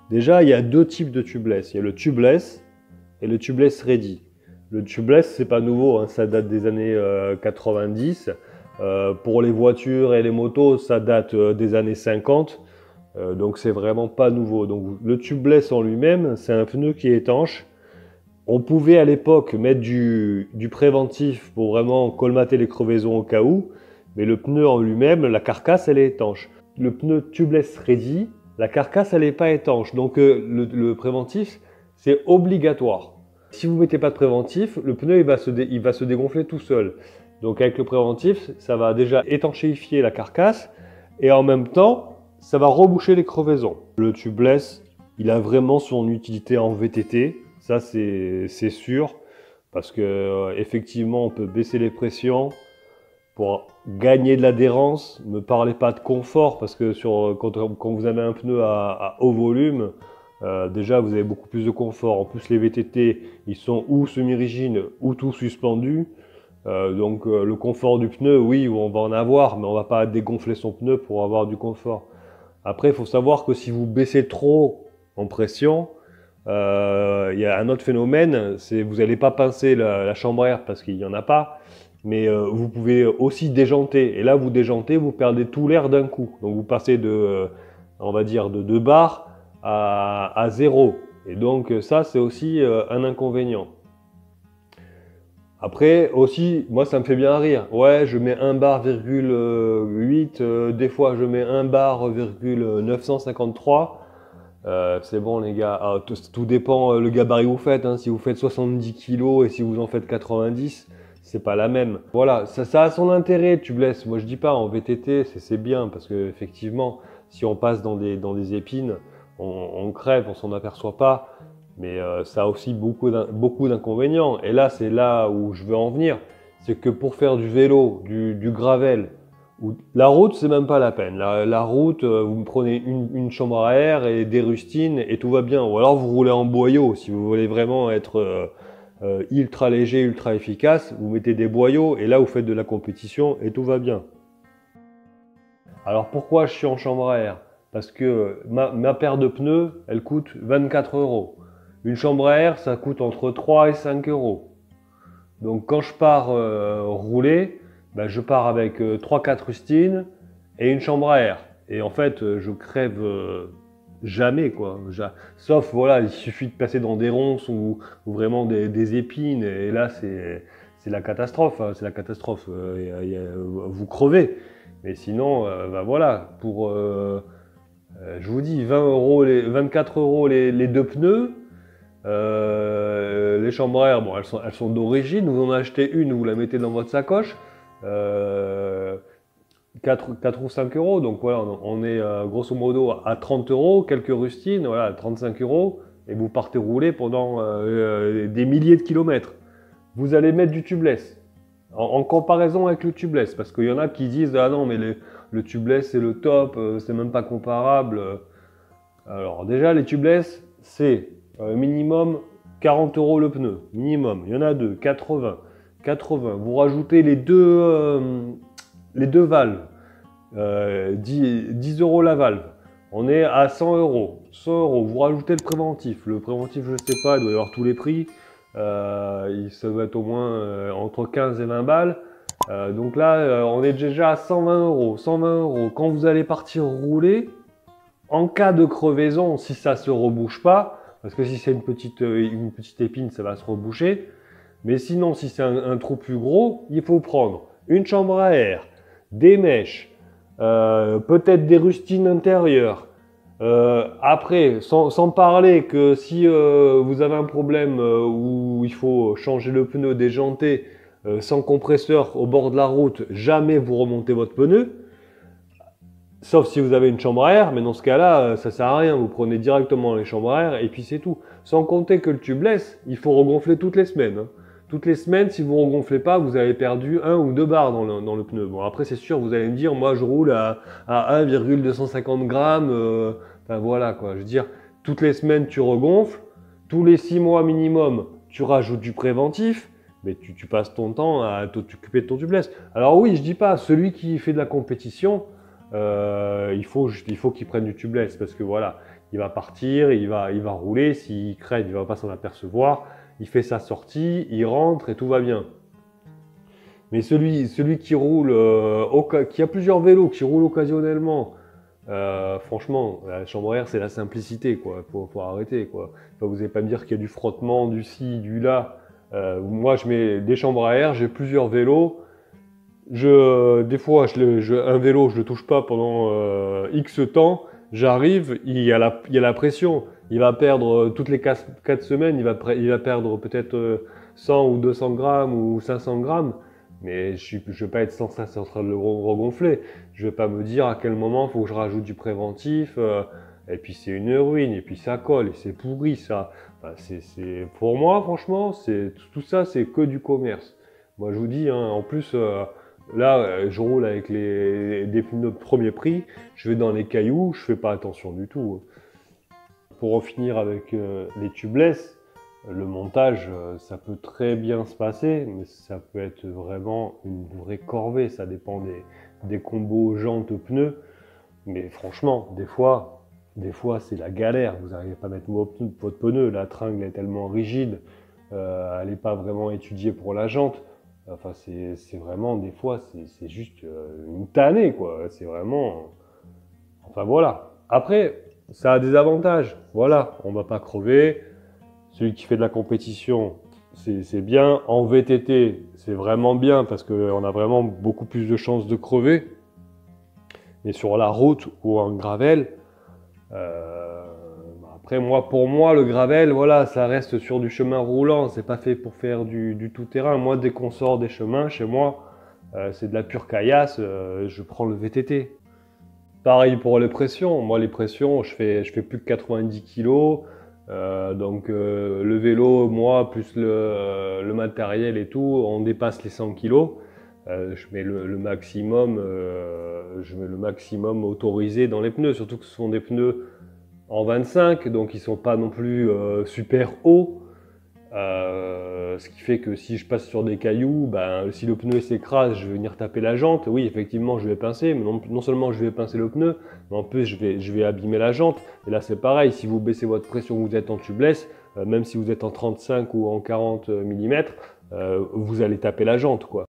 Déjà, il y a deux types de tubeless. Il y a le tubeless et le tubeless ready. Le tubeless, c'est pas nouveau, hein, ça date des années 90. Pour les voitures et les motos, ça date des années 50. Donc c'est vraiment pas nouveau. Donc le tubeless en lui-même, c'est un pneu qui est étanche. On pouvait à l'époque mettre du préventif pour vraiment colmater les crevaisons au cas où, mais le pneu en lui-même, la carcasse, elle est étanche. Le pneu tubeless ready, la carcasse, elle n'est pas étanche. Donc le préventif, c'est obligatoire. Si vous ne mettez pas de préventif, le pneu il va se dégonfler tout seul. Donc avec le préventif, ça va déjà étanchéifier la carcasse et en même temps, ça va reboucher les crevaisons. Le tubeless, il a vraiment son utilité en VTT, ça c'est sûr, parce que effectivement on peut baisser les pressions pour gagner de l'adhérence. Ne me parlez pas de confort, parce que quand vous avez un pneu à haut volume, déjà vous avez beaucoup plus de confort. En plus les VTT, ils sont ou semi-rigides ou tout suspendus. Donc le confort du pneu, oui, on va en avoir, mais on ne va pas dégonfler son pneu pour avoir du confort. Après, il faut savoir que si vous baissez trop en pression, il y a un autre phénomène, c'est vous n'allez pas pincer la chambre à air parce qu'il n'y en a pas, mais vous pouvez aussi déjanter. Et là, vous déjantez, vous perdez tout l'air d'un coup. Donc vous passez de, on va dire, de 2 bars à 0. Et donc ça, c'est aussi un inconvénient. Après, aussi, moi, ça me fait bien rire. Ouais, je mets 1 bar,8, des fois, je mets 1 bar,953. C'est bon, les gars. Ah, tout dépend le gabarit que vous faites. Hein. Si vous faites 70 kg et si vous en faites 90, c'est pas la même. Voilà, ça a son intérêt, tubeless. Moi, je dis pas, en VTT, c'est bien parce que effectivement, si on passe dans des épines, on crève, on s'en aperçoit pas. Mais ça a aussi beaucoup d'inconvénients. Et là, c'est là où je veux en venir. C'est que pour faire du vélo, du gravel, la route, c'est même pas la peine. La route, vous me prenez une chambre à air et des rustines et tout va bien. Ou alors vous roulez en boyau. Si vous voulez vraiment être ultra léger, ultra efficace, vous mettez des boyaux et là, vous faites de la compétition et tout va bien. Alors pourquoi je suis en chambre à air? Parce que ma paire de pneus, elle coûte 24 €. Une chambre à air, ça coûte entre 3 et 5 €. Donc quand je pars rouler, ben, je pars avec 3-4 rustines et une chambre à air. Et en fait, je crève jamais, quoi. Sauf, voilà, il suffit de passer dans des ronces ou vraiment des épines. Et là, c'est la catastrophe. Hein, c'est la catastrophe. Vous crevez. Mais sinon, ben voilà, pour, je vous dis, 20 €, 24 € les deux pneus. Les chambres à air, bon, elles sont d'origine. Vous en achetez une, vous la mettez dans votre sacoche. 4 ou 5 €. Donc voilà, on est grosso modo à 30 €, quelques rustines, voilà, 35 €. Et vous partez rouler pendant des milliers de kilomètres. Vous allez mettre du tubeless. En comparaison avec le tubeless. Parce qu'il y en a qui disent, ah non, mais le tubeless c'est le top, c'est même pas comparable. Alors déjà, les tubeless, c'est minimum 40 € le pneu, minimum. Il y en a deux, 80. Vous rajoutez les deux valves, 10 € la valve. On est à 100 €. 100 €. Vous rajoutez le préventif. Le préventif, je ne sais pas, il doit y avoir tous les prix. Ça doit être au moins entre 15 et 20 balles. Donc là, on est déjà à 120 €. 120 €. Quand vous allez partir rouler, en cas de crevaison, si ça ne se rebouche pas, parce que si c'est une petite épine, ça va se reboucher. Mais sinon, si c'est un trou plus gros, il faut prendre une chambre à air, des mèches, peut-être des rustines intérieures. Après, sans parler que si vous avez un problème où il faut changer le pneu, déjanter, sans compresseur au bord de la route, jamais vous remontez votre pneu. Sauf si vous avez une chambre à air, mais dans ce cas-là, ça sert à rien. Vous prenez directement les chambres à air et puis c'est tout. Sans compter que le tubeless, il faut regonfler toutes les semaines. Hein. Toutes les semaines, si vous ne regonflez pas, vous avez perdu 1 ou 2 bars dans le pneu. Bon, après, c'est sûr, vous allez me dire, moi, je roule à 1,250 grammes. Enfin, voilà, quoi. Je veux dire, toutes les semaines, tu regonfles. Tous les 6 mois minimum, tu rajoutes du préventif. Mais tu passes ton temps à t'occuper de ton tubeless. Alors oui, je dis pas, celui qui fait de la compétition, il faut qu'il prenne du tubeless parce que voilà, il va partir, il va rouler, s'il crève, il ne va pas s'en apercevoir, il fait sa sortie, il rentre et tout va bien. Mais celui qui roule, qui a plusieurs vélos, qui roule occasionnellement, franchement, la chambre à air, c'est la simplicité, quoi. Faut arrêter, quoi. Enfin, vous n'allez pas me dire qu'il y a du frottement, du ci, du là. Moi, je mets des chambres à air, j'ai plusieurs vélos. Des fois, un vélo, je le touche pas pendant X temps. J'arrive, il y a la pression. Il va perdre toutes les 4 semaines, il va perdre peut-être 100 ou 200 grammes ou 500 grammes. Mais je ne vais pas être sans cesse en train de le regonfler. Je ne vais pas me dire à quel moment il faut que je rajoute du préventif. Et puis c'est une ruine, et puis ça colle, et c'est pourri ça. Enfin, pour moi, franchement, tout ça, c'est que du commerce. Moi, je vous dis, hein, en plus, là, je roule avec des pneus de premier prix. Je vais dans les cailloux, je fais pas attention du tout. Pour en finir avec les tubeless, le montage, ça peut très bien se passer, mais ça peut être vraiment une vraie corvée. Ça dépend des combos jantes-pneus. Mais franchement, des fois, c'est la galère. Vous n'arrivez pas à mettre votre pneu. La tringle est tellement rigide, elle n'est pas vraiment étudiée pour la jante. Enfin, c'est vraiment, des fois, c'est juste une tannée, quoi. C'est vraiment... Enfin, voilà. Après, ça a des avantages. Voilà, on ne va pas crever. Celui qui fait de la compétition, c'est bien. En VTT, c'est vraiment bien parce qu'on a vraiment beaucoup plus de chances de crever. Mais sur la route ou en gravel, après, pour moi, le gravel, voilà, ça reste sur du chemin roulant. C'est pas fait pour faire du tout-terrain. Moi, dès qu'on sort des chemins, chez moi, c'est de la pure caillasse. Je prends le VTT. Pareil pour les pressions. Moi, les pressions, je fais plus que 90 kg. Donc, le vélo, moi, plus le matériel et tout, on dépasse les 100 kg. Je mets le maximum autorisé dans les pneus, surtout que ce sont des pneus en 25, donc ils sont pas non plus super hauts. Ce qui fait que si je passe sur des cailloux, ben, si le pneu s'écrase, je vais venir taper la jante. Oui, effectivement, je vais pincer, mais non seulement je vais pincer le pneu, mais en plus je vais abîmer la jante. Et là, c'est pareil, si vous baissez votre pression, vous êtes en tubeless, même si vous êtes en 35 ou en 40 mm, vous allez taper la jante, quoi.